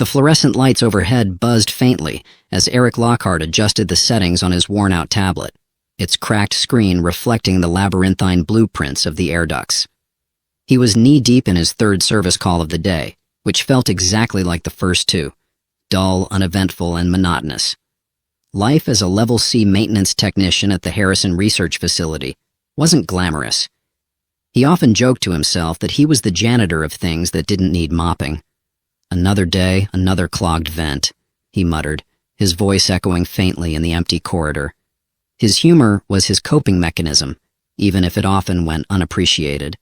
The fluorescent lights overhead buzzed faintly as Eric Lockhart adjusted the settings on his worn-out tablet, its cracked screen reflecting the labyrinthine blueprints of the air ducts. He was knee-deep in his third service call of the day, which felt exactly like the first two, dull, uneventful, and monotonous. Life as a Level C maintenance technician at the Harrison Research Facility wasn't glamorous. He often joked to himself that he was the janitor of things that didn't need mopping. "Another day, another clogged vent," he muttered, his voice echoing faintly in the empty corridor. His humor was his coping mechanism, even if it often went unappreciated.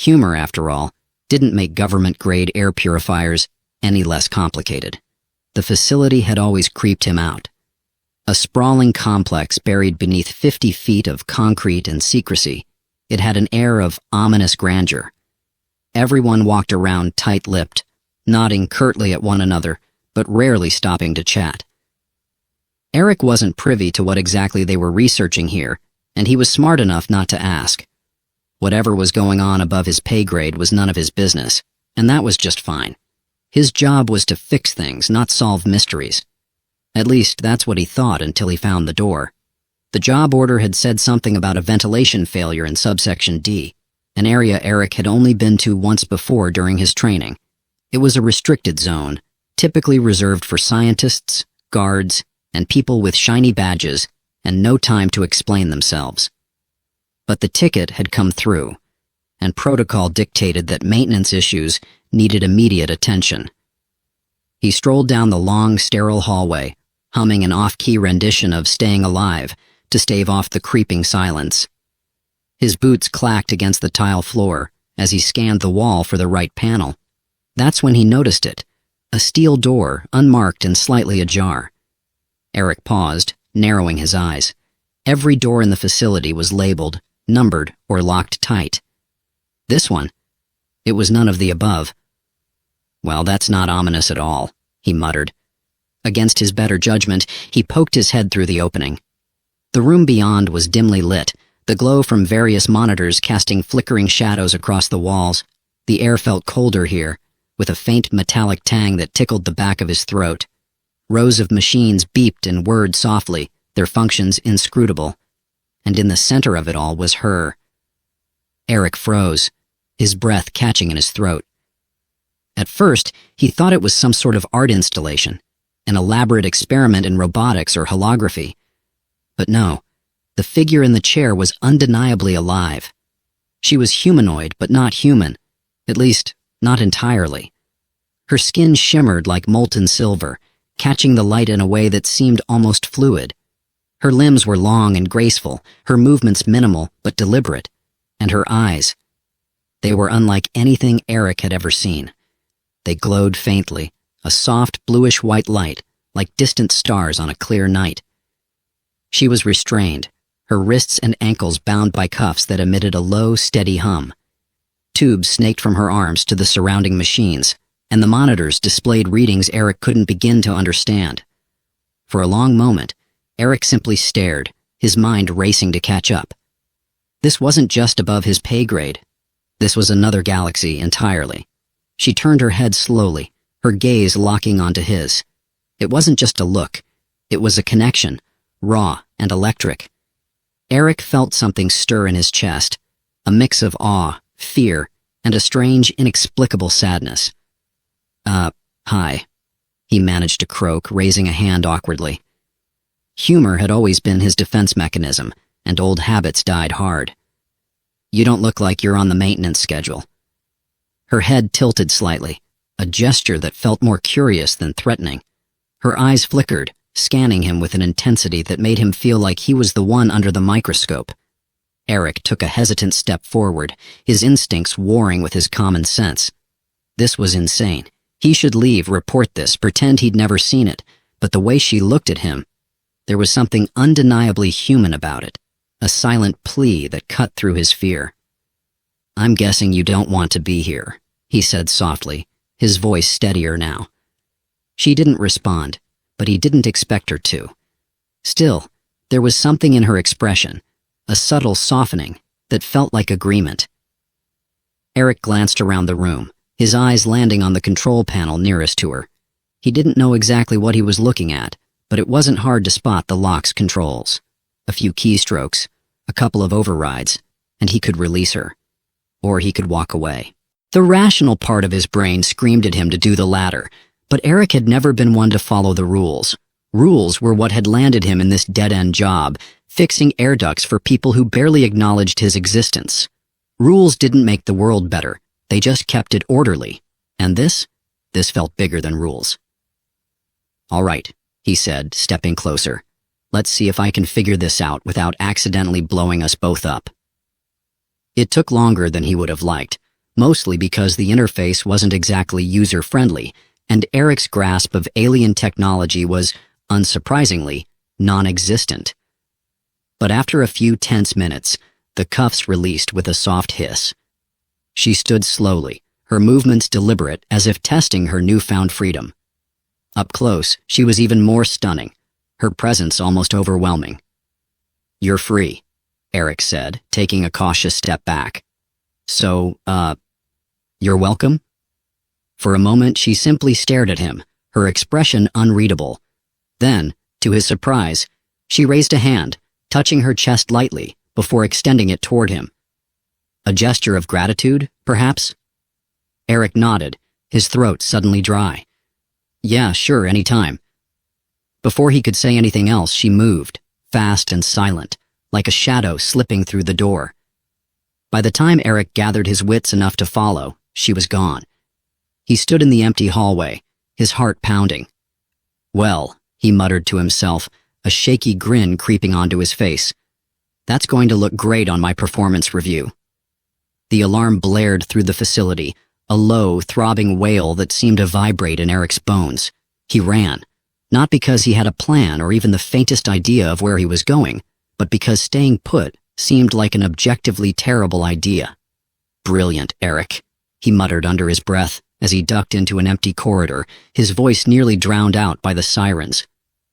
Humor, after all, didn't make government-grade air purifiers any less complicated. The facility had always creeped him out. A sprawling complex buried beneath 50 feet of concrete and secrecy, it had an air of ominous grandeur. Everyone walked around tight-lipped, nodding curtly at one another, but rarely stopping to chat. Eric wasn't privy to what exactly they were researching here, and he was smart enough not to ask. Whatever was going on above his pay grade was none of his business, and that was just fine. His job was to fix things, not solve mysteries. At least, that's what he thought until he found the door. The job order had said something about a ventilation failure in subsection D, an area Eric had only been to once before during his training. It was a restricted zone, typically reserved for scientists, guards, and people with shiny badges and no time to explain themselves. But the ticket had come through, and protocol dictated that maintenance issues needed immediate attention. He strolled down the long, sterile hallway, humming an off-key rendition of Staying Alive to stave off the creeping silence. His boots clacked against the tile floor as he scanned the wall for the right panel. That's when he noticed it, a steel door, unmarked and slightly ajar. Eric paused, narrowing his eyes. Every door in the facility was labeled, numbered, or locked tight. This one, it was none of the above. "Well, that's not ominous at all," he muttered. Against his better judgment, he poked his head through the opening. The room beyond was dimly lit, the glow from various monitors casting flickering shadows across the walls. The air felt colder here, with a faint metallic tang that tickled the back of his throat. Rows of machines beeped and whirred softly, their functions inscrutable. And in the center of it all was her. Eric froze, his breath catching in his throat. At first, he thought it was some sort of art installation, an elaborate experiment in robotics or holography. But no, the figure in the chair was undeniably alive. She was humanoid, but not human, at least, not entirely. Her skin shimmered like molten silver, catching the light in a way that seemed almost fluid. Her limbs were long and graceful, her movements minimal but deliberate, and her eyes. They were unlike anything Eric had ever seen. They glowed faintly, a soft bluish-white light, like distant stars on a clear night. She was restrained, her wrists and ankles bound by cuffs that emitted a low, steady hum. Tubes snaked from her arms to the surrounding machines, and the monitors displayed readings Eric couldn't begin to understand. For a long moment, Eric simply stared, his mind racing to catch up. This wasn't just above his pay grade. This was another galaxy entirely. She turned her head slowly, her gaze locking onto his. It wasn't just a look. It was a connection, raw and electric. Eric felt something stir in his chest, a mix of awe, fear, and a strange, inexplicable sadness. Hi," he managed to croak, raising a hand awkwardly. Humor had always been his defense mechanism, and old habits died hard. "You don't look like you're on the maintenance schedule." Her head tilted slightly, a gesture that felt more curious than threatening. Her eyes flickered, scanning him with an intensity that made him feel like he was the one under the microscope. Eric took a hesitant step forward, his instincts warring with his common sense. This was insane. He should leave, report this, pretend he'd never seen it, but the way she looked at him, there was something undeniably human about it, a silent plea that cut through his fear. "I'm guessing you don't want to be here," he said softly, his voice steadier now. She didn't respond, but he didn't expect her to. Still, there was something in her expression, a subtle softening, that felt like agreement. Eric glanced around the room, his eyes landing on the control panel nearest to her. He didn't know exactly what he was looking at, but it wasn't hard to spot the lock's controls. A few keystrokes, a couple of overrides, and he could release her. Or he could walk away. The rational part of his brain screamed at him to do the latter, but Eric had never been one to follow the rules. Rules were what had landed him in this dead-end job, fixing air ducts for people who barely acknowledged his existence. Rules didn't make the world better, they just kept it orderly. And this felt bigger than rules. "All right," he said, stepping closer. "Let's see if I can figure this out without accidentally blowing us both up." It took longer than he would have liked, mostly because the interface wasn't exactly user-friendly, and Eric's grasp of alien technology was, unsurprisingly, non-existent. But after a few tense minutes, the cuffs released with a soft hiss. She stood slowly, her movements deliberate as if testing her newfound freedom. Up close, she was even more stunning, her presence almost overwhelming. "You're free," Eric said, taking a cautious step back. "So, you're welcome?" For a moment, she simply stared at him, her expression unreadable. Then, to his surprise, she raised a hand, touching her chest lightly, before extending it toward him. A gesture of gratitude, perhaps? Eric nodded, his throat suddenly dry. "Yeah, sure, anytime." Before he could say anything else, she moved, fast and silent, like a shadow slipping through the door. By the time Eric gathered his wits enough to follow, she was gone. He stood in the empty hallway, his heart pounding. "Well," he muttered to himself, a shaky grin creeping onto his face. "That's going to look great on my performance review." The alarm blared through the facility, a low, throbbing wail that seemed to vibrate in Eric's bones. He ran, not because he had a plan or even the faintest idea of where he was going, but because staying put seemed like an objectively terrible idea. "Brilliant, Eric," he muttered under his breath as he ducked into an empty corridor, his voice nearly drowned out by the sirens.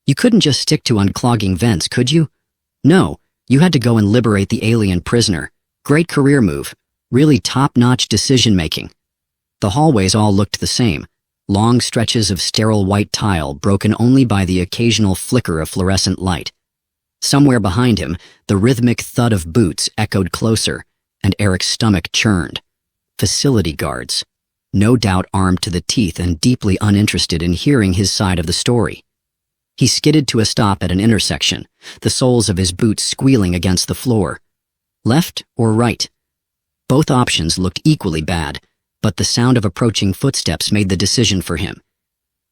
"You couldn't just stick to unclogging vents, could you? No, you had to go and liberate the alien prisoner. Great career move. Really top-notch decision-making." The hallways all looked the same, long stretches of sterile white tile broken only by the occasional flicker of fluorescent light. Somewhere behind him, the rhythmic thud of boots echoed closer, and Eric's stomach churned. Facility guards, no doubt armed to the teeth and deeply uninterested in hearing his side of the story. He skidded to a stop at an intersection, the soles of his boots squealing against the floor. Left or right? Both options looked equally bad, but the sound of approaching footsteps made the decision for him.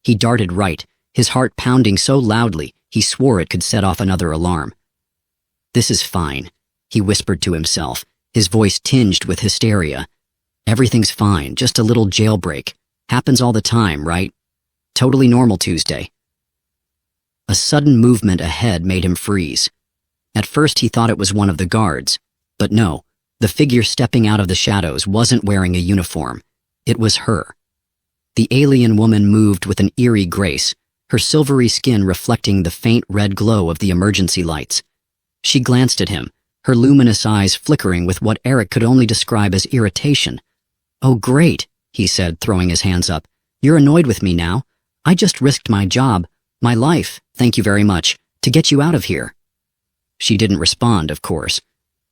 He darted right, his heart pounding so loudly he swore it could set off another alarm. "This is fine," he whispered to himself, his voice tinged with hysteria. "Everything's fine, just a little jailbreak. Happens all the time, right? Totally normal Tuesday." A sudden movement ahead made him freeze. At first he thought it was one of the guards, but no, the figure stepping out of the shadows wasn't wearing a uniform. It was her. The alien woman moved with an eerie grace, her silvery skin reflecting the faint red glow of the emergency lights. She glanced at him, her luminous eyes flickering with what Eric could only describe as irritation. "Oh, great," he said, throwing his hands up. "You're annoyed with me now? I just risked my job, my life, thank you very much, to get you out of here." She didn't respond, of course.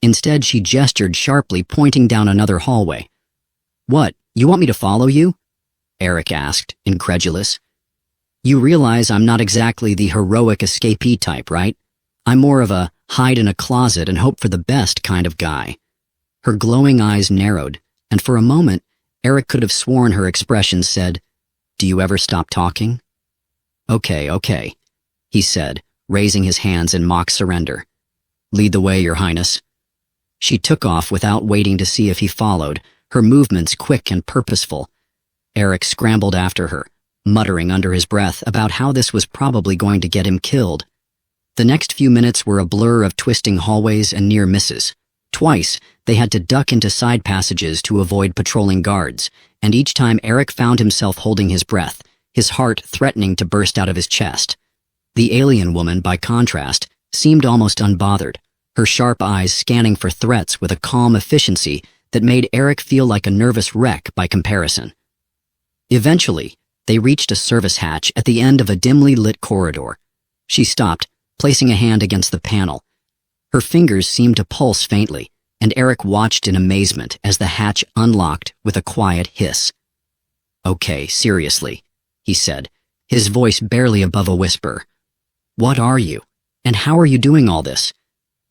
Instead, she gestured sharply, pointing down another hallway. "What, you want me to follow you?" Eric asked, incredulous. "You realize I'm not exactly the heroic escapee type, right? I'm more of a hide in a closet and hope for the best kind of guy." Her glowing eyes narrowed, and for a moment, Eric could have sworn her expression said, "Do you ever stop talking?" Okay, he said, raising his hands in mock surrender. "Lead the way, Your Highness." She took off without waiting to see if he followed, her movements quick and purposeful. Eric scrambled after her, muttering under his breath about how this was probably going to get him killed. The next few minutes were a blur of twisting hallways and near misses. Twice, they had to duck into side passages to avoid patrolling guards, and each time Eric found himself holding his breath, his heart threatening to burst out of his chest. The alien woman, by contrast, seemed almost unbothered, her sharp eyes scanning for threats with a calm efficiency that made Eric feel like a nervous wreck by comparison. Eventually, They reached a service hatch at the end of a dimly lit corridor. She stopped, placing a hand against the panel. Her fingers seemed to pulse faintly, and Eric watched in amazement as the hatch unlocked with a quiet hiss. "Okay, seriously," he said, his voice barely above a whisper. "What are you? And how are you doing all this?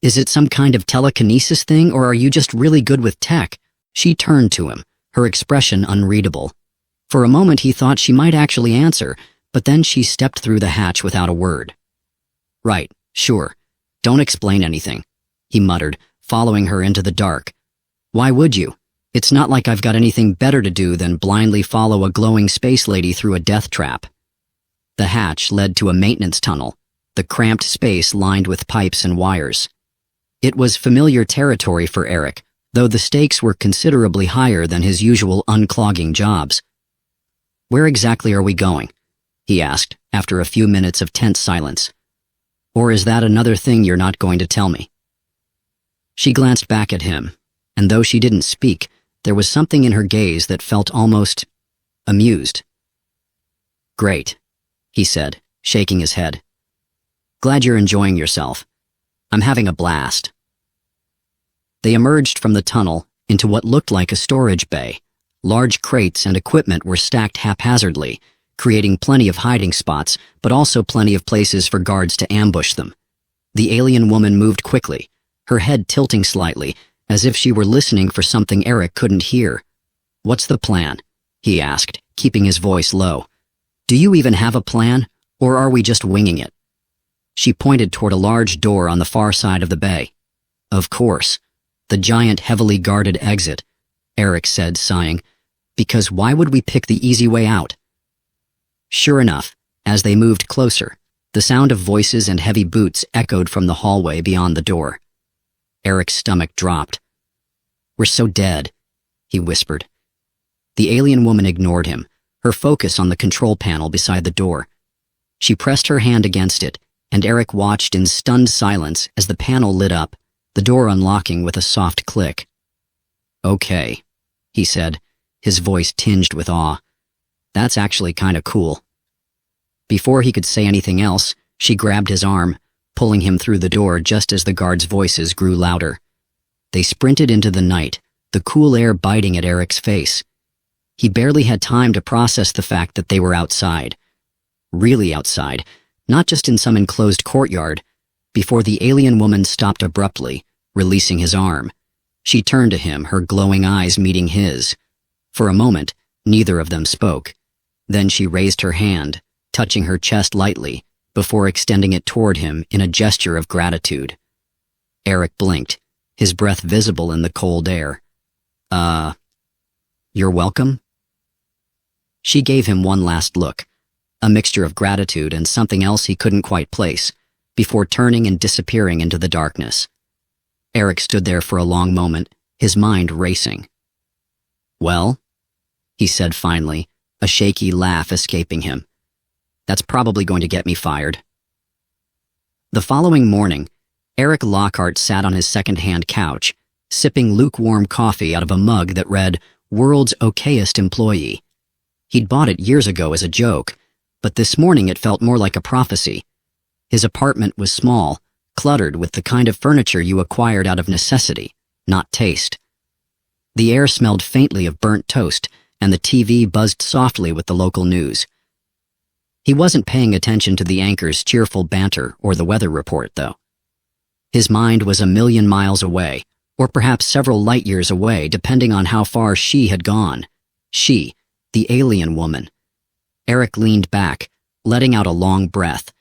Is it some kind of telekinesis thing, or are you just really good with tech?" She turned to him, her expression unreadable. For a moment he thought she might actually answer, but then she stepped through the hatch without a word. "Right, sure. Don't explain anything," he muttered, following her into the dark. "Why would you? It's not like I've got anything better to do than blindly follow a glowing space lady through a death trap." The hatch led to a maintenance tunnel, the cramped space lined with pipes and wires. It was familiar territory for Eric, though the stakes were considerably higher than his usual unclogging jobs. "Where exactly are we going?" he asked, after a few minutes of tense silence. "Or is that another thing you're not going to tell me?" She glanced back at him, and though she didn't speak, there was something in her gaze that felt almost amused. "Great," he said, shaking his head. "Glad you're enjoying yourself. I'm having a blast." They emerged from the tunnel into what looked like a storage bay. Large crates and equipment were stacked haphazardly, creating plenty of hiding spots, but also plenty of places for guards to ambush them. The alien woman moved quickly, her head tilting slightly, as if she were listening for something Eric couldn't hear. "What's the plan?" he asked, keeping his voice low. "Do you even have a plan, or are we just winging it?" She pointed toward a large door on the far side of the bay. "Of course. The giant, heavily guarded exit," Eric said, sighing. "Because why would we pick the easy way out?" Sure enough, as they moved closer, the sound of voices and heavy boots echoed from the hallway beyond the door. Eric's stomach dropped. "We're so dead," he whispered. The alien woman ignored him, her focus on the control panel beside the door. She pressed her hand against it, and Eric watched in stunned silence as the panel lit up, the door unlocking with a soft click. "Okay," he said, his voice tinged with awe. "That's actually kinda cool." Before he could say anything else, she grabbed his arm, pulling him through the door just as the guards' voices grew louder. They sprinted into the night, the cool air biting at Eric's face. He barely had time to process the fact that they were outside. Really outside, not just in some enclosed courtyard, before the alien woman stopped abruptly, releasing his arm. She turned to him, her glowing eyes meeting his. For a moment, neither of them spoke. Then she raised her hand, touching her chest lightly, before extending it toward him in a gesture of gratitude. Eric blinked, his breath visible in the cold air. You're welcome?" She gave him one last look, a mixture of gratitude and something else he couldn't quite place, before turning and disappearing into the darkness. Eric stood there for a long moment, his mind racing. "Well," he said finally, a shaky laugh escaping him. "That's probably going to get me fired." The following morning, Eric Lockhart sat on his second-hand couch, sipping lukewarm coffee out of a mug that read, "World's Okayest Employee." He'd bought it years ago as a joke, but this morning it felt more like a prophecy. His apartment was small, cluttered with the kind of furniture you acquired out of necessity, not taste. The air smelled faintly of burnt toast, and the TV buzzed softly with the local news. He wasn't paying attention to the anchor's cheerful banter or the weather report, though. His mind was a million miles away, or perhaps several light years away, depending on how far she had gone. She, the alien woman. Eric leaned back, letting out a long breath.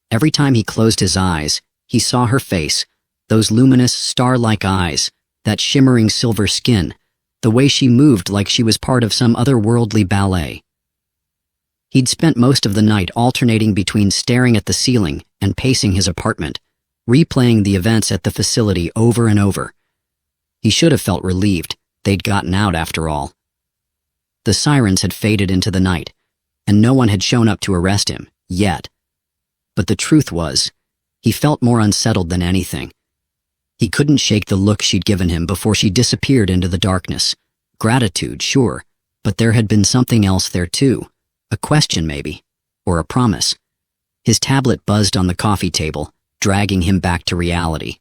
Every time he closed his eyes, he saw her face, those luminous, star-like eyes, that shimmering silver skin, the way she moved like she was part of some otherworldly ballet. He'd spent most of the night alternating between staring at the ceiling and pacing his apartment, replaying the events at the facility over and over. He should have felt relieved they'd gotten out after all. The sirens had faded into the night, and no one had shown up to arrest him, yet. But the truth was, he felt more unsettled than anything. He couldn't shake the look she'd given him before she disappeared into the darkness. Gratitude, sure, but there had been something else there too, A question, maybe. Or a promise. His tablet buzzed on the coffee table, dragging him back to reality.